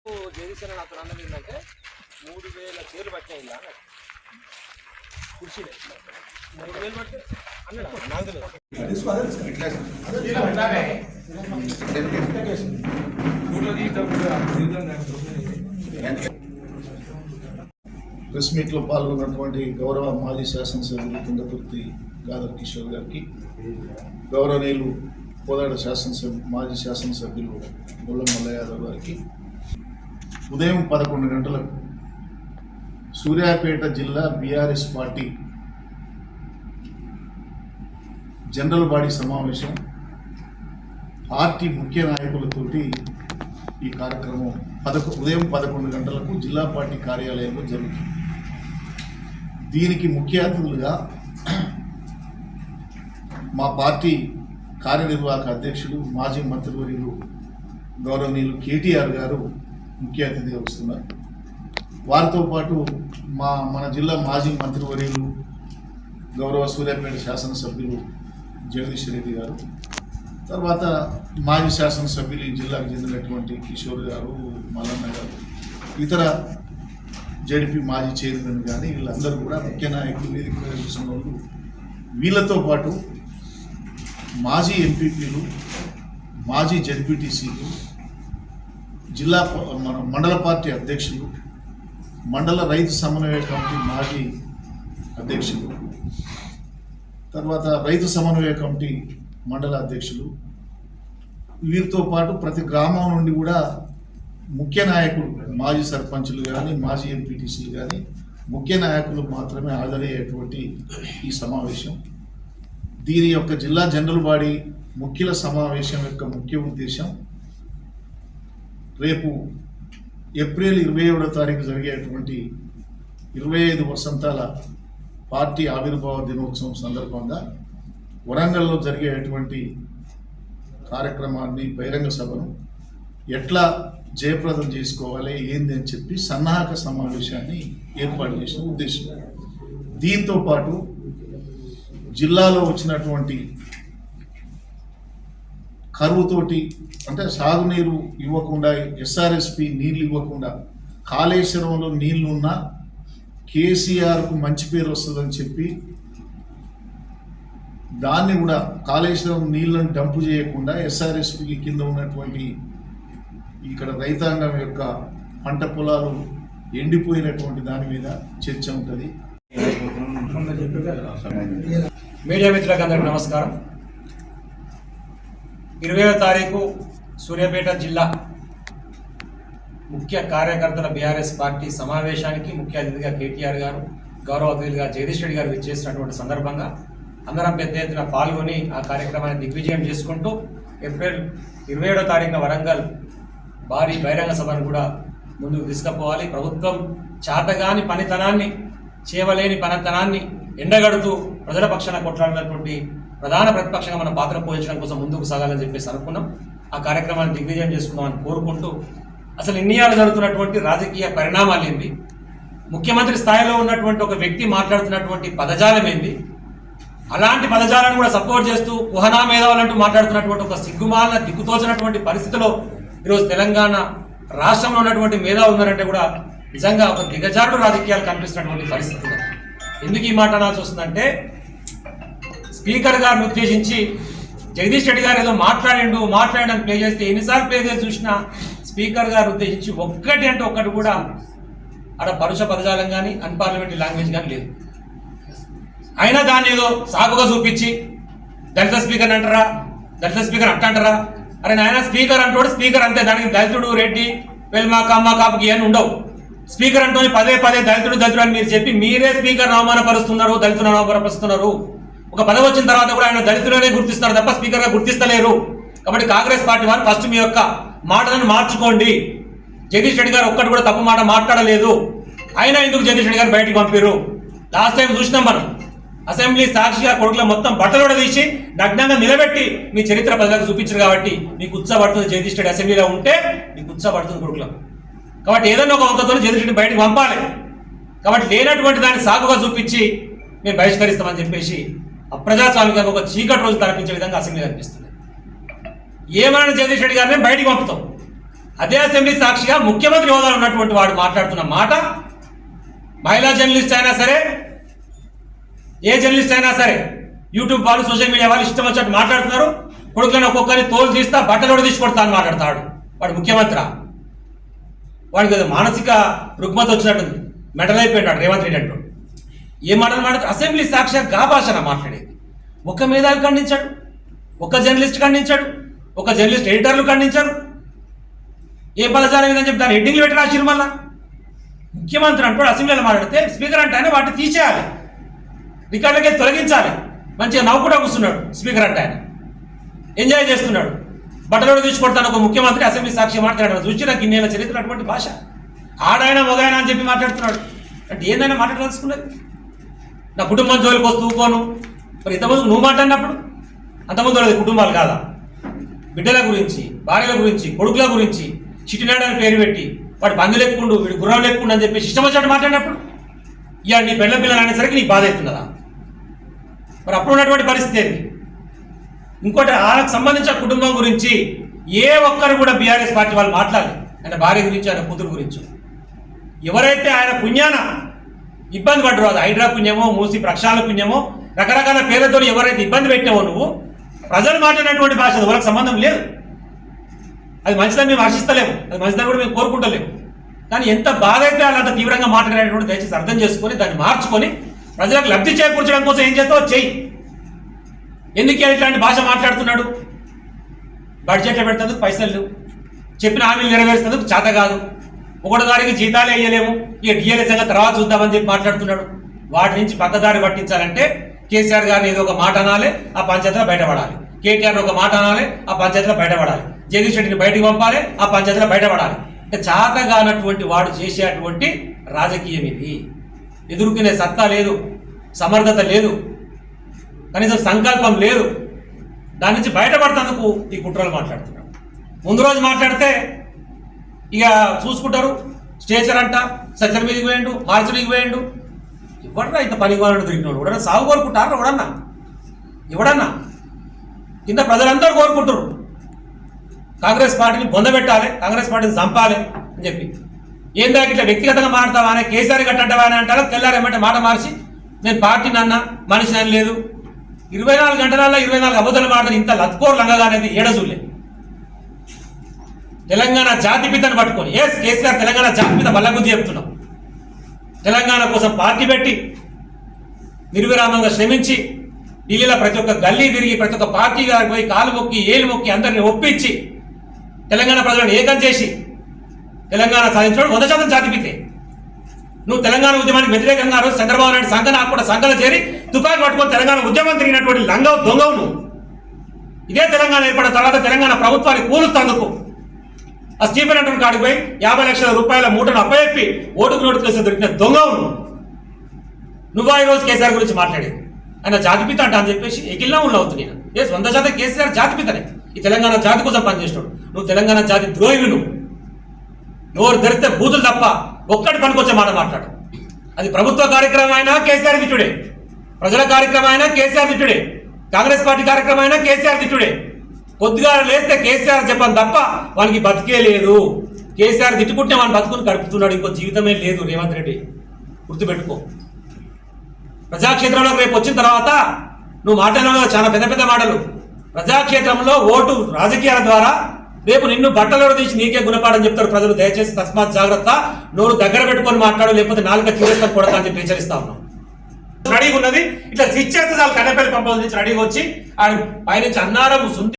జగదీశ్వర నాతో అన్నది ఏంటంటే 3000 చీరలు పట్టినాయి ఇలా కుర్చీలే 3000 పట్టి అన్నాడు నాకు ప్రెస్ మీట్లో పాల్గొన్నటువంటి గౌరవ మాజీ శాసనసభ్యులు తుంగతుర్తి గాదర్ కిషోర్ గారికి, గౌరవనీయులు కోదాడ మాజీ శాసనసభ్యులు గొల్ల మల్లయ్య యాదవ్ గారికి ఉదయం 11 గంటలకు సూర్యాపేట జిల్లా బీఆర్ఎస్ పార్టీ జనరల్ బాడీ సమావేశం పార్టీ ముఖ్య నాయకులతోటి ఈ కార్యక్రమం ఉదయం 11 గంటలకు జిల్లా పార్టీ కార్యాలయంలో జరుగుతుంది. దీనికి ముఖ్య అతిథులుగా మా పార్టీ కార్యనిర్వాహక అధ్యక్షుడు మాజీ మంత్రివర్యులు గౌరవనీయులు కేటీఆర్ గారు ముఖ్య అతిథిగా వస్తున్నారు. వారితో పాటు మన జిల్లా మాజీ మంత్రివర్యులు గౌరవ సూర్యాపేట శాసనసభ్యులు జగదీష్ రెడ్డి గారు, తర్వాత మాజీ శాసనసభ్యులు ఈ జిల్లాకు చెందినటువంటి కిషోర్ గారు, మల్లన్న గారు, ఇతర జడ్పీ మాజీ చైర్మన్ కానీ వీళ్ళందరూ కూడా ముఖ్య నాయకులు వేదిక మీద కూర్చున్న వాళ్ళు. వీళ్ళతో పాటు మాజీ ఎంపీపీలు, మాజీ జడ్పీటీసీలు, జిల్లా మండల పార్టీ అధ్యక్షులు, మండల రైతు సమన్వయ కమిటీ మాజీ అధ్యక్షులు, తర్వాత రైతు సమన్వయ కమిటీ మండల అధ్యక్షులు, వీరితో పాటు ప్రతి గ్రామం నుండి కూడా ముఖ్య నాయకులు, మాజీ సర్పంచులు కానీ మాజీ ఎంపీటీసీలు కానీ ముఖ్య నాయకులు మాత్రమే హాజరయ్యేటువంటి ఈ సమావేశం. దీని యొక్క జిల్లా జనరల్ బాడీ ముఖ్యుల సమావేశం యొక్క ముఖ్య ఉద్దేశం రేపు ఏప్రిల్ 27వ తారీఖు జరిగేటువంటి 25 వసంతాల పార్టీ ఆవిర్భావ దినోత్సవం సందర్భంగా వరంగల్లో జరిగేటువంటి కార్యక్రమాన్ని, బహిరంగ సభను ఎట్లా జయప్రదం చేసుకోవాలి ఏంది అని చెప్పి సన్నాహక సమావేశాన్ని ఏర్పాటు చేసిన ఉద్దేశం. దీంతో పాటు జిల్లాలో వచ్చినటువంటి కరువుతోటి, అంటే సాగునీరు ఇవ్వకుండా, ఎస్ఆర్ఎస్పి నీళ్ళు ఇవ్వకుండా, కాళేశ్వరంలో నీళ్లున్నా కేసీఆర్కు మంచి పేరు వస్తుందని చెప్పి దాన్ని కూడా కాళేశ్వరం నీళ్లను డంపు చేయకుండా ఎస్ఆర్ఎస్పికి కింద ఉన్నటువంటి ఇక్కడ రైతాంగం యొక్క పంట పొలాలు ఎండిపోయినటువంటి దాని మీద చర్చ ఉంటుంది. మీడియా మిత్రులకు అందరికీ నమస్కారం. 20వ తారీఖు సూర్యాపేట జిల్లా ముఖ్య కార్యకర్తల బీఆర్ఎస్ పార్టీ సమావేశానికి ముఖ్య అతిథిగా కేటీఆర్ గారు, గౌరవ అతిథులుగా జగదీష్ రెడ్డి గారు విచ్చేసినటువంటి సందర్భంగా అందరం పెద్ద ఎత్తున పాల్గొని ఆ కార్యక్రమాన్ని దిగ్విజయం చేసుకుంటూ ఏప్రిల్ 27వ తారీఖున వరంగల్ భారీ బహిరంగ సభను కూడా ముందుకు తీసుకుపోవాలి. ప్రభుత్వం చాతగాని పనితనాన్ని, చేయలేని పనితనాన్ని ఎండగడుతూ ప్రజల పక్షాన కొట్లాడినటువంటి ప్రధాన ప్రతిపక్షంగా మన పాత్ర పోషించడం కోసం ముందుకు సాగాలని చెప్పేసి అనుకున్నాం. ఆ కార్యక్రమాన్ని దిగ్విజయం చేసుకుందామని కోరుకుంటూ, అసలు ఇన్నియాలు జరుగుతున్నటువంటి రాజకీయ పరిణామాలు ఏంది, ముఖ్యమంత్రి స్థాయిలో ఉన్నటువంటి ఒక వ్యక్తి మాట్లాడుతున్నటువంటి పదజాలం ఏంది, అలాంటి పదజాలను కూడా సపోర్ట్ చేస్తూ కుహనా మేధావులంటూ మాట్లాడుతున్నటువంటి ఒక సిగ్గుమాలిన దిక్కుతోచినటువంటి పరిస్థితిలో ఈరోజు తెలంగాణ రాష్ట్రంలో ఉన్నటువంటి మేధావులు ఉన్నారంటే కూడా నిజంగా ఒక దిగజారుడు రాజకీయాలు కనిపిస్తున్నటువంటి పరిస్థితి. ఎందుకు ఈ మాట అనాల్సి వస్తుందంటే, స్పీకర్ గారిని ఉద్దేశించి జగదీష్ రెడ్డి గారు ఏదో మాట్లాడడానికి ప్లే చేస్తే ఎన్నిసార్లు ప్లే చేసి చూసినా స్పీకర్ గారు ఉద్దేశించి ఒక్కటి అంటే ఒక్కటి కూడా అక్కడ పరుష పదజాలం కానీ అన్పార్లమెంటరీ లాంగ్వేజ్ కానీ లేదు. అయినా దాన్ని ఏదో సాగుగా చూపించి దళిత స్పీకర్ అంటారా, దళిత స్పీకర్ అంటారా, అరే నాయన స్పీకర్ అంటోడు స్పీకర్ అంతే, దానికి దళితుడు, రెడ్డి, వెల్మా, కమ్మ, కాపుకి అని ఉండవు. స్పీకర్ అంటోని పదే దళితుడు అని మీరు చెప్పి మీరే స్పీకర్ అవమానపరుస్తున్నారు, దళితులను అవమానపరుస్తున్నారు. ఒక పదవి వచ్చిన తర్వాత కూడా ఆయన దళితులనే గుర్తిస్తున్నారు తప్ప స్పీకర్గా గుర్తిస్తలేరు. కాబట్టి కాంగ్రెస్ పార్టీ వారు ఫస్ట్ మీ యొక్క మాటలను మార్చుకోండి. జగదీష్ రెడ్డి గారు ఒక్కటి కూడా తప్పు మాట మాట్లాడలేదు, అయినా ఎందుకు జగదీష్ రెడ్డి గారు బయటికి పంపారు? లాస్ట్ టైం చూసినాం మనం, అసెంబ్లీ సాక్షిగా కొడుకుల మొత్తం బట్టలు తీసి నగ్నంగా నిలబెట్టి మీ చరిత్ర ప్రజలకు చూపించారు. కాబట్టి మీకు ఉత్సాహపడుతుంది జగదీష్ రెడ్డి అసెంబ్లీలో ఉంటే, మీకు ఉత్సాహపడుతుంది కొడుకులకు. కాబట్టి ఏదైనా ఒక వంకతో జగదీష్ రెడ్డి బయటకు పంపాలి. కాబట్టి లేనటువంటి దాన్ని సాగుగా చూపించి మేము బహిష్కరిస్తామని చెప్పేసి అప్రజాస్వామికంగా ఒక చీకటి రోజు తలపించే విధంగా అసెంబ్లీ కనిపిస్తుంది. ఏమైనా జగదీష్ రెడ్డి గారిని బయటికి పంపుతాం, అదే అసెంబ్లీ సాక్షిగా ముఖ్యమంత్రి హోదాలో ఉన్నటువంటి వాడు మాట్లాడుతున్న మాట మహిళా జర్నలిస్ట్ అయినా సరే, ఏ జర్నలిస్ట్ అయినా సరే, యూట్యూబ్ వాళ్ళు, సోషల్ మీడియా వాళ్ళు ఇష్టం వచ్చినట్టు మాట్లాడుతున్నారు. కొడుకులను ఒక్కొక్కరిని తోలు తీస్తా, బట్టలోడు తీసుకొడతా అని మాట్లాడతాడు వాడు ముఖ్యమంత్రి. వాడికి ఏదో మానసిక రుగ్మత వచ్చినట్టుంది, మెడలైపోయినాడు రేవంత్ రెడ్డి అంటూ. ఏ మాటలు మాట్లాడుతారు? అసెంబ్లీ సాక్షిగా గా భాషన మాట్లాడేది. ఒక మేధావి ఖండించాడు, ఒక జర్నలిస్ట్ ఖండించాడు, ఒక జర్నలిస్ట్ ఎడిటర్లు ఖండించారు. ఏ పదజాలం ఏదని చెప్పి దాని హెడ్డింగ్లు పెట్టి రాసిరు. మళ్ళా ముఖ్యమంత్రి అంటాడు అసెంబ్లీలో మాట్లాడితే స్పీకర్ అంటే ఆయన వాటిని తీసేయాలి, రికార్డులకే తొలగించాలి. మంచిగా నవ్వుకుంటా కూర్చున్నాడు స్పీకర్ అంటే. ఆయన ఎంజాయ్ చేస్తున్నాడు. బట్టలోడు తీసుకొడతాను ఒక ముఖ్యమంత్రి అసెంబ్లీ సాక్షి మాట్లాడాడు. చూసి నాకు ఇన్నేళ్ళ చరిత్ర అటువంటి భాష. ఆడాయన మొగాయన అని చెప్పి మాట్లాడుతున్నాడు. అంటే ఏందైనా మాట్లాడాల్సుకున్నది? నా కుటుంబం జోలికి వస్తూ ఊకోను. మరి ఇంతమంది నువ్వు మాట్లాడినప్పుడు అంతమంది వాళ్ళది కుటుంబాలు కాదా? బిడ్డల గురించి, భార్యల గురించి, కొడుకుల గురించి చిట్టినాడు అని పేరు పెట్టి వాడు పందులు ఎక్కుండు, వీడు గుర్రం ఎక్కుండు అని చెప్పి ఇష్టం వచ్చినట్టు మాట్లాడినప్పుడు ఇక నీ పెళ్ళ పిల్లలు అనేసరికి నీకు బాధ అవుతున్నదా? మరి అప్పుడు ఉన్నటువంటి పరిస్థితి ఏంటి? ఇంకోటి ఆయనకు సంబంధించిన కుటుంబం గురించి ఏ ఒక్కరు కూడా బీఆర్ఎస్ పార్టీ వాళ్ళు మాట్లాడాలి. ఆయన భార్య గురించి, ఆయన కూతురు గురించి. ఎవరైతే ఆయన పుణ్యాన ఇబ్బంది పడ్డారో, అది హైడ్రా పుణ్యమో, మూసి ప్రక్షాళన పుణ్యమో, రకరకాల పేర్లతో ఎవరైతే ఇబ్బంది పెట్టావో నువ్వు, ప్రజలు మాట్లాడినటువంటి భాష వాళ్ళకి సంబంధం లేదు. అది మంచిదని మేము ఆశిస్తలేము, అది మంచిదని కూడా మేము కోరుకుంటలేము. కానీ ఎంత బాధ అయితే వాళ్ళు అంత తీవ్రంగా మాట్లాడేటువంటి దయచేసి అర్థం చేసుకొని దాన్ని మార్చుకొని ప్రజలకు లబ్ధి చేకూర్చడం కోసం ఏం చేస్తావో చెయ్యి. ఎందుకు ఇట్లాంటి భాష మాట్లాడుతున్నాడు? బడ్జెట్లో పెడుతుంది పైసలు లేవు, చెప్పిన హామీలు నెరవేరుస్తుంది చేత కాదు, 1వ తారీఖు జీతాలే వేయలేము, ఇక డిఎల్ఏ సంగతి తర్వాత చూద్దామని చెప్పి మాట్లాడుతున్నాడు. వాటి నుంచి పక్కదారి పట్టించాలంటే కేసీఆర్ గారిని ఏదో ఒక మాట అనాలి, ఆ పంచాయతీలో బయటపడాలి. కేటీఆర్ని ఒక మాట అనాలి, ఆ పంచాయతీలో బయటపడాలి. జగదీష్ రెడ్డిని బయటికి పంపాలి, ఆ పంచాయతీలో బయటపడాలి. చేతగానటువంటి వాడు చేసేటువంటి రాజకీయం ఇది. ఎదుర్కొనే సత్తా లేదు, సమర్థత లేదు, కనీసం సంకల్పం లేదు. దాని నుంచి బయటపడతందుకు ఈ కుట్రలు మాట్లాడుతున్నాడు. ముందు రోజు మాట్లాడితే ఇక చూసుకుంటారు, స్టేచర్ అంట, సజ్జల మీదకి పోయిండు, మార్చుడికి పోయిండు. ఎవడన్నా ఇంత పనికి వాళ్ళు దొరికినాడు? ఎవడన్నా సాగు కోరుకుంటారు? ఎవడన్నా కింద ప్రజలందరూ కోరుకుంటారు కాంగ్రెస్ పార్టీని పొందబెట్టాలి, కాంగ్రెస్ పార్టీని చంపాలి అని చెప్పి. ఏందా ఇట్లా వ్యక్తిగతంగా మాట్లాడతావా అని, కేసీఆర్ కట్టంటావా అని అంటారా? తెల్లారేమంటే మాట మార్చి నేను పార్టీని అన్నా, మనిషిని అని లేదు. 24 గంటలలో 24 అబద్ధాలు మాట్లాడి ఇంత లత్కోర్ లంగగా అనేది ఏడజులే. తెలంగాణ జాతిపితను పట్టుకొని, ఎస్ కేసీఆర్ తెలంగాణ జాతిపిత బల్లగుద్ది చెప్తున్నాం. తెలంగాణ కోసం పార్టీ పెట్టి నిర్విరామంగా శ్రమించి ఢిల్లీలో ప్రతి ఒక్క గల్లీ తిరిగి ప్రతి ఒక్క పార్టీ గారికి పోయి కాలు మొక్కి, ఏలు మొక్కి అందరినీ ఒప్పించి తెలంగాణ ప్రజలను ఏకం చేసి తెలంగాణ సాధించడం 100% జాతిపితే. నువ్వు తెలంగాణ ఉద్యమానికి వ్యతిరేకంగా రోజు చంద్రబాబు నాయుడు సంఘ నాకు కూడా సంఘాలు చేరి తుపాకి పట్టుకొని తెలంగాణ ఉద్యమం తిరిగినటువంటి లంగవు దొంగవు నువ్వు. ఇదే తెలంగాణ ఏర్పడిన తర్వాత తెలంగాణ ప్రభుత్వాన్ని కూలుస్తందుకు ఆ స్టీఫెన్ అంటూ కాడికి పోయి 50 లక్షల రూపాయల మూటను అప్పచెప్పి ఓటుకు నోటు కేసు దొరికిన దొంగవు నువ్వా ఈరోజు కేసీఆర్ గురించి మాట్లాడేది? ఆయన జాతిపిత అంట అని చెప్పేసి ఎకిల్లా అవుతుంది. నేను 100% కేసీఆర్ జాతిపితనే, ఈ తెలంగాణ జాతి కోసం పనిచేస్తాడు. నువ్వు తెలంగాణ జాతి ద్రోహివి. నువ్వు నోరు తెరిస్తే బూతులు తప్ప ఒక్కటి పనికొచ్చే మాట మాట్లాడు. అది ప్రభుత్వ కార్యక్రమం అయినా కేసీఆర్ తిట్టుడే, ప్రజల కార్యక్రమం అయినా కేసీఆర్ తిట్టుడే, కాంగ్రెస్ పార్టీ కార్యక్రమం అయినా కేసీఆర్ తిట్టుడే. కొద్దిగా లేస్తే కేసీఆర్ చెప్పని తప్ప వానికి బతికే లేదు. కేసీఆర్ తిట్టుకుంటే వాడిని బతుకుని గడుపుతున్నాడు, ఇంకో జీవితమే లేదు. రేవంత్ రెడ్డి గుర్తుపెట్టుకో. ప్రజాక్షేత్రంలోకి రేపు వచ్చిన తర్వాత నువ్వు మాట్లాడిన చాలా పెద్ద పెద్ద మాటలు. ప్రజాక్షేత్రంలో ఓటు రాజకీయాల ద్వారా రేపు నిన్ను బట్టలో తీసి నీకే గుణపాఠం చెప్తారు ప్రజలు. దయచేసి తస్మాత్ జాగ్రత్త, నోరు దగ్గర పెట్టుకొని మాట్లాడు, లేకపోతే నాలుక తీరేస్తాను కొడతా అని చెప్పి హెచ్చరిస్తా ఉన్నాం. రెడీగా ఉన్నది ఇట్లా స్విచ్ చేస్తే చాలు, కన్నెపల్లి పంపల నుంచి రెడీగా వచ్చి ఆయన పైనుంచి అన్నారం